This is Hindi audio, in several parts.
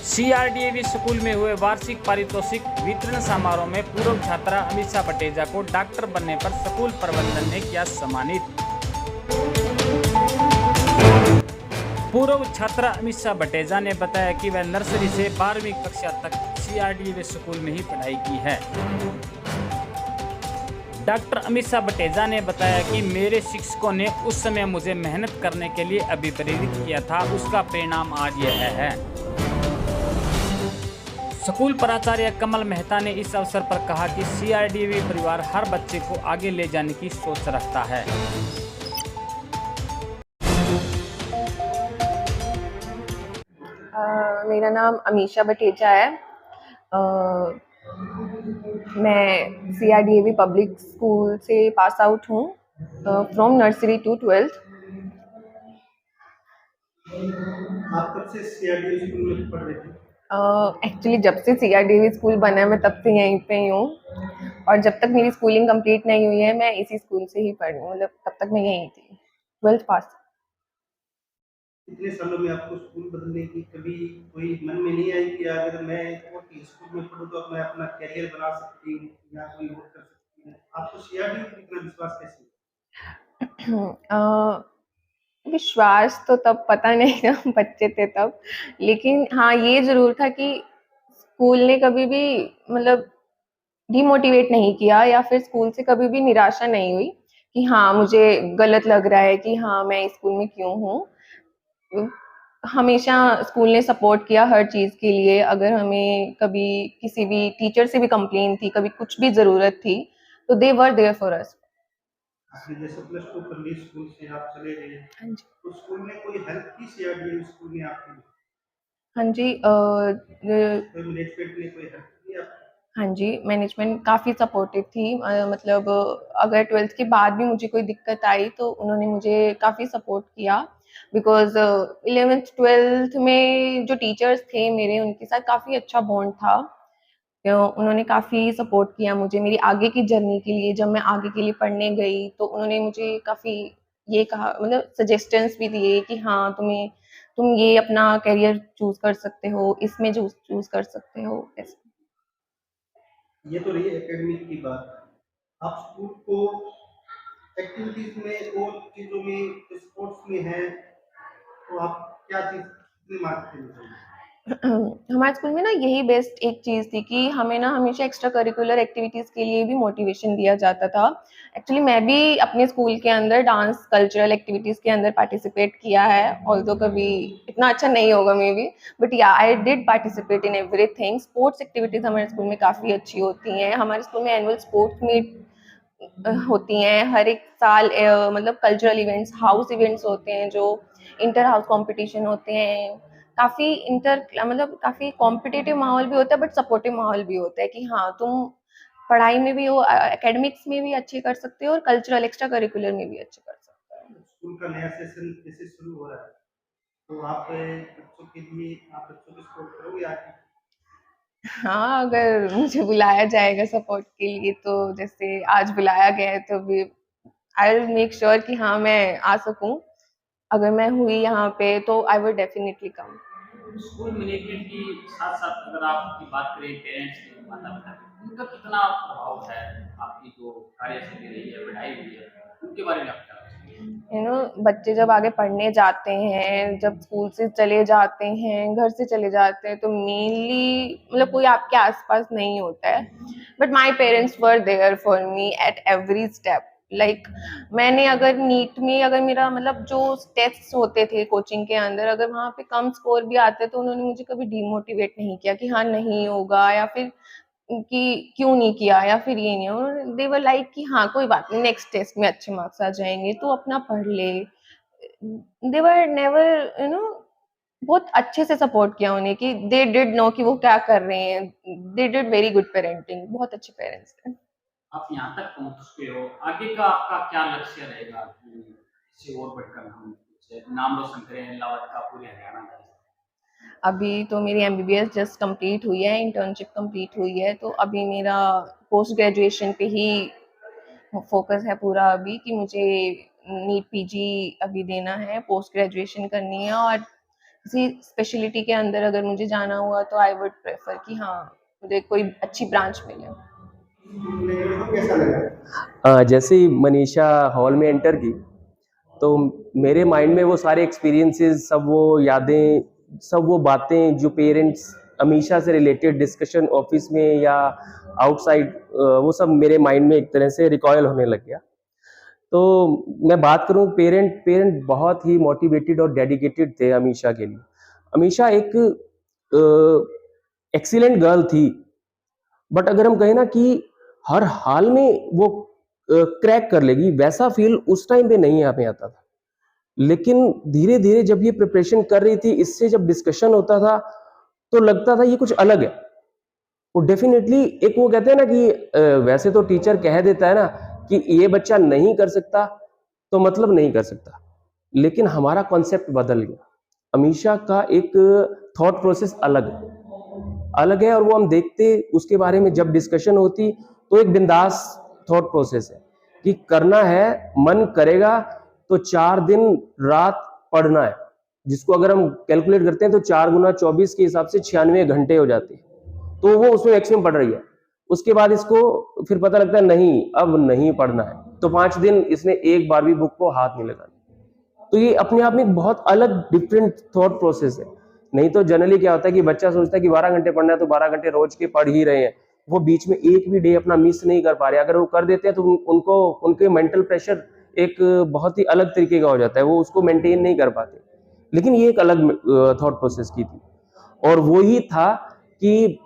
सीआरडीएवी स्कूल में हुए वार्षिक पारितोषिक वितरण समारोह में पूर्व छात्रा अमीषा बटेजा को डॉक्टर बनने पर स्कूल प्रबंधन ने किया सम्मानित। पूर्व छात्रा अमीषा बटेजा ने बताया कि वह नर्सरी से 12वीं कक्षा तक सीआरडीएवी स्कूल में ही पढ़ाई की है। डॉक्टर अमीषा बटेजा ने बताया कि मेरे शिक्षकों ने उस समय मुझे मेहनत करने के लिए अभिप्रेरित किया था, उसका परिणाम आज यह है। स्कूल प्राचार्य कमल मेहता ने इस अवसर पर कहा कि सीआरडीएवी परिवार हर बच्चे को आगे ले जाने की सोच रखता है। मेरा नाम अमीषा बटेजा है। मैं सीआरडीएवी पब्लिक स्कूल से पास आउट हूँ फ्रॉम नर्सरी टू 12th। आप कब से सीआरडीएवी स्कूल में पढ़ रहे थे? एक्चुअली जब से सीआरडीएवी स्कूल बना है मैं तब से यहीं पे ही हूँ, और जब तक मेरी स्कूलिंग कंप्लीट नहीं हुई है मैं इसी स्कूल से ही पढ़ी हूँ, मतलब तब तक मैं यहीं थी, 12th पास। इतने सालों में आपको स्कूल बदलने की कभी कोई मन में नहीं आई कि अगर मैं और स्कूल में पढ़ूँ तो मैं अपना करियर बना सकती हूँ या कोई और कर सकती हूँ? आपको सीआरडीएवी पर इतना विश्वास कैसे? विश्वास तो तब पता नहीं था, बच्चे थे तब, लेकिन हाँ ये जरूर था कि स्कूल ने कभी भी मतलब डिमोटिवेट नहीं किया या फिर स्कूल से कभी भी निराशा नहीं हुई कि हाँ मुझे गलत लग रहा है कि हाँ मैं इस स्कूल में क्यों हूँ। हमेशा स्कूल ने सपोर्ट किया हर चीज़ के लिए। अगर हमें कभी किसी भी टीचर से भी कंप्लेन थी, कभी कुछ भी ज़रूरत थी, तो दे वर देयर फॉर अस। आपने जैसे प्लस टू कर ली, स्कूल से आप चले गए, हाँ जी। तो स्कूल ने कोई हेल्प की सीआरडीएवी स्कूल में आपकी? हाँ जी। कोई मैनेजमेंट ने कोई हेल्प की आपको? हाँ जी, मैनेजमेंट काफ़ी सपोर्टिव थी। मतलब अगर 12th के बाद भी मुझे कोई दिक्कत आई तो उन्होंने मुझे काफ़ी सपोर्ट किया, बिकॉज़ 11th 12th में जो टीचर्स थे मेरे, उनके साथ काफ़ी अच्छा बॉन्ड था। उन्होंने काफ़ी सपोर्ट किया मुझे मेरी आगे की जर्नी के लिए। जब मैं आगे के लिए पढ़ने गई तो उन्होंने मुझे काफ़ी ये कहा, मतलब सजेशंस भी दिए कि हाँ तुम ये अपना करियर चूज़ कर सकते हो, इसमें चूज़ कर सकते हो, ऐसे। ये तो रही एकेडमिक की बात। आप स्कूल को एक्टिविटीज में और चीजों में, स्पोर्ट्स में है, तो आप क्या चीज कितने मार्क्स देना चाहिए? हमारे स्कूल में ना यही बेस्ट एक चीज़ थी कि हमें ना हमेशा एक्स्ट्रा करिकुलर एक्टिविटीज़ के लिए भी मोटिवेशन दिया जाता था। एक्चुअली मैं भी अपने स्कूल के अंदर डांस कल्चरल एक्टिविटीज़ के अंदर पार्टिसिपेट किया है, ऑल्दो कभी इतना अच्छा नहीं होगा मे बी, बट या I did participate in everything. Sports activities हमारे स्कूल में काफ़ी अच्छी होती हैं। हमारे स्कूल में एनुअल स्पोर्ट्स मीट होती हैं हर एक साल। मतलब कल्चरल इवेंट्स, हाउस इवेंट्स होते हैं, जो इंटर हाउस कंपटीशन होते हैं। काफ़ी मतलब काफ़ी कॉम्पिटिटिव माहौल भी होता है, बट सपोर्टिव माहौल भी होता है कि हाँ तुम पढ़ाई में भी हो, एकेडमिक्स में भी अच्छे कर सकते हो और कल्चरल एक्स्ट्रा करिकुलर में भी अच्छे कर सकते हो। स्कूल का नया सेशन जैसे शुरू हो रहा है, तो आप बच्चों के लिए, आप बच्चों को सपोर्ट करोगे आगे? हाँ, अगर मुझे बुलाया जाएगा सपोर्ट के लिए तो जैसे आज बुलाया गया है तो भी आई विल मेक श्योर कि हाँ मैं आ सकूं। अगर मैं हुई यहाँ पे तो I will definitely come. School management की साथ साथ अगर आपकी बात करें पेरेंट्स की, माता पिता की, उनका कितना प्रभाव है आपकी जो कार्यशैली रही है, पढ़ाई हुई है, उनके बारे में आप क्या सोचते हैं? बच्चे जब आगे पढ़ने जाते हैं, जब स्कूल से चले जाते हैं, घर से चले जाते हैं, तो मेनली मतलब कोई आपके आसपास नहीं होता है, but my parents were there for me at every step. Like मैंने अगर नीट में, अगर मेरा मतलब जो टेस्ट होते थे कोचिंग के अंदर, अगर वहाँ पे कम स्कोर भी आते तो उन्होंने मुझे कभी डिमोटिवेट नहीं किया कि हाँ नहीं होगा, या फिर कि क्यों नहीं किया, या फिर ये नहीं। उन्होंने दे वर लाइक कि हाँ कोई बात नहीं, नेक्स्ट टेस्ट में अच्छे मार्क्स आ जाएंगे, तू अपना पढ़ ले। दे वर नेवर बहुत अच्छे से सपोर्ट किया उन्हें कि दे डिड नो कि वो क्या कर रहे हैं। They did very good parenting, बहुत अच्छे पेरेंट्स थे। आप यहाँ तक पहुँच चुके हो, आगे का आपका क्या लक्ष्य रहेगा कि इससे और बढ़कर हम कुछ नाम रोशन करें इलाहाबाद का, पूरे हरियाणा का? अभी तो मेरी एमबीबीएस जस्ट कंप्लीट हुई है, इंटर्नशिप कंप्लीट हुई है, तो अभी मेरा पोस्ट ग्रेजुएशन पे ही फोकस है पूरा अभी कि मुझे नीट पीजी अभी देना है, पोस्ट ग्रेजुएशन करनी है, और किसी स्पेशलिटी के अंदर अगर मुझे जाना हुआ तो आई वुड प्रेफर कि हाँ मुझे कोई अच्छी ब्रांच मिले। आपको कैसा लगा? जैसे ही मनीषा हॉल में एंटर की तो मेरे माइंड में वो सारे एक्सपीरियंसेस, सब वो यादें, सब वो बातें जो पेरेंट्स अमीशा से रिलेटेड डिस्कशन ऑफिस में या आउटसाइड, वो सब मेरे माइंड में एक तरह से रिकॉयल होने लग गया। तो मैं बात करूं, पेरेंट बहुत ही मोटिवेटेड और डेडिकेटेड थे अमीशा के लिए। अमीशा एक एक्सीलेंट गर्ल थी, बट अगर हम कहें ना कि हर हाल में वो क्रैक कर लेगी, वैसा फील उस टाइम पे नहीं हमें आता था। लेकिन धीरे धीरे जब ये प्रिपरेशन कर रही थी, इससे जब डिस्कशन होता था तो लगता था ये कुछ अलग है। वो डेफिनेटली एक, वो कहते हैं ना कि वैसे तो टीचर कह देता है ना कि ये बच्चा नहीं कर सकता तो मतलब नहीं कर सकता, लेकिन हमारा कॉन्सेप्ट बदल गया। अमीशा का एक थॉट प्रोसेस अलग है और वो हम देखते, उसके बारे में जब डिस्कशन होती तो एक बिंदास थॉट प्रोसेस है कि करना है, मन करेगा तो 4 दिन रात पढ़ना है, जिसको अगर हम कैलकुलेट करते हैं तो 4 गुना 24 के हिसाब से 96 घंटे हो जाते हैं। तो वो उसमें मैक्सिमम पढ़ रही है। उसके बाद इसको फिर पता लगता है नहीं, अब नहीं पढ़ना है, तो 5 दिन इसने एक बार भी बुक को हाथ नहीं लगाया। तो ये अपने आप में एक बहुत अलग डिफरेंट थॉट प्रोसेस है। नहीं तो जनरली क्या होता है कि बच्चा सोचता है कि 12 घंटे पढ़ना है तो 12 घंटे रोज के पढ़ ही रहे हैं, वो बीच में एक भी डे अपना मिस नहीं कर पा रहे। अगर वो कर देते हैं तो उनको, उनके मेंटल प्रेशर एक बहुत ही अलग तरीके का हो जाता है, वो उसको मेंटेन नहीं कर पाते। लेकिन ये एक अलग थॉट प्रोसेस की थी, और वो ही था कि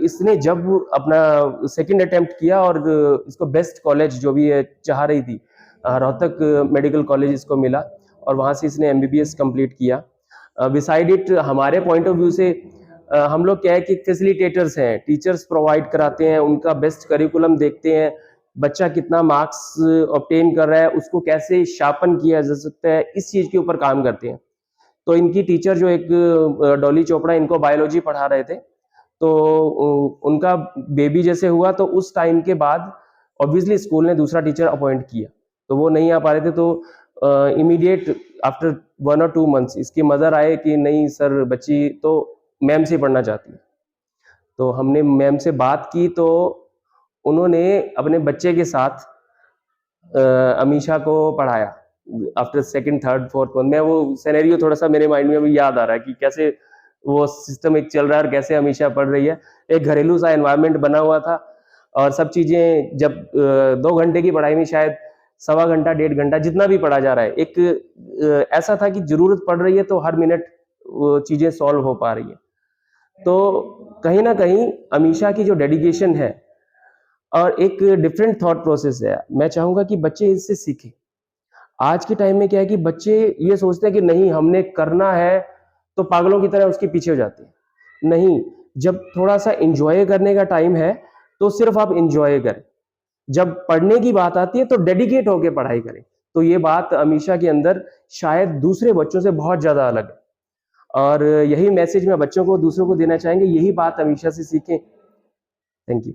इसने जब अपना सेकंड अटेम्प्ट किया और इसको बेस्ट कॉलेज जो भी है चाह रही थी, रोहतक मेडिकल कॉलेज इसको मिला और वहाँ से इसने MBBS कंप्लीट किया। बिसाइड इट, हमारे पॉइंट ऑफ व्यू से हम लोग क्या है कि फैसिलिटेटर्स हैं, टीचर्स प्रोवाइड कराते हैं, उनका बेस्ट करिकुलम देखते हैं, बच्चा कितना मार्क्स ऑब्टेन कर रहा है, उसको कैसे शार्पन किया जा सकता है, इस चीज के ऊपर काम करते हैं। तो इनकी टीचर जो एक डॉली चोपड़ा, इनको बायोलॉजी पढ़ा रहे थे, तो उनका बेबी जैसे हुआ तो उस टाइम के बाद ऑब्वियसली स्कूल ने दूसरा टीचर अपॉइंट किया, तो वो नहीं आ पा रहे थे। तो इमीडिएट आफ्टर 1 और 2 मंथ्स इसकी मदर आए कि नहीं सर, बच्ची तो मैम से पढ़ना चाहती है। तो हमने मैम से बात की, तो उन्होंने अपने बच्चे के साथ अमीशा को पढ़ाया after second, third, fourth month में। वो सिनेरियो थोड़ा सा मेरे माइंड में अभी याद आ रहा है कि कैसे वो सिस्टम एक चल रहा है और कैसे अमीशा पढ़ रही है। एक घरेलू सा एनवायरनमेंट बना हुआ था और सब चीजें, जब 2 घंटे की पढ़ाई में शायद 1.25 घंटा 1.5 घंटा जितना भी पढ़ा जा रहा है, एक ऐसा था कि जरूरत पड़ रही है तो हर मिनट वो चीजें सॉल्व हो पा रही है। तो कहीं ना कहीं अमीशा की जो डेडिकेशन है और एक डिफरेंट थॉट प्रोसेस है, मैं चाहूंगा कि बच्चे इससे सीखें। आज के टाइम में क्या है कि बच्चे ये सोचते हैं कि नहीं हमने करना है, तो पागलों की तरह उसके पीछे हो जाते हैं। नहीं, जब थोड़ा सा एंजॉय करने का टाइम है तो सिर्फ आप एंजॉय करें, जब पढ़ने की बात आती है तो डेडिकेट होकर पढ़ाई करें। तो ये बात अमीशा के अंदर शायद दूसरे बच्चों से बहुत ज्यादा अलग है, और यही मैसेज मैं बच्चों को, दूसरों को देना चाहेंगे, यही बात अमीशा से सीखें। Thank you.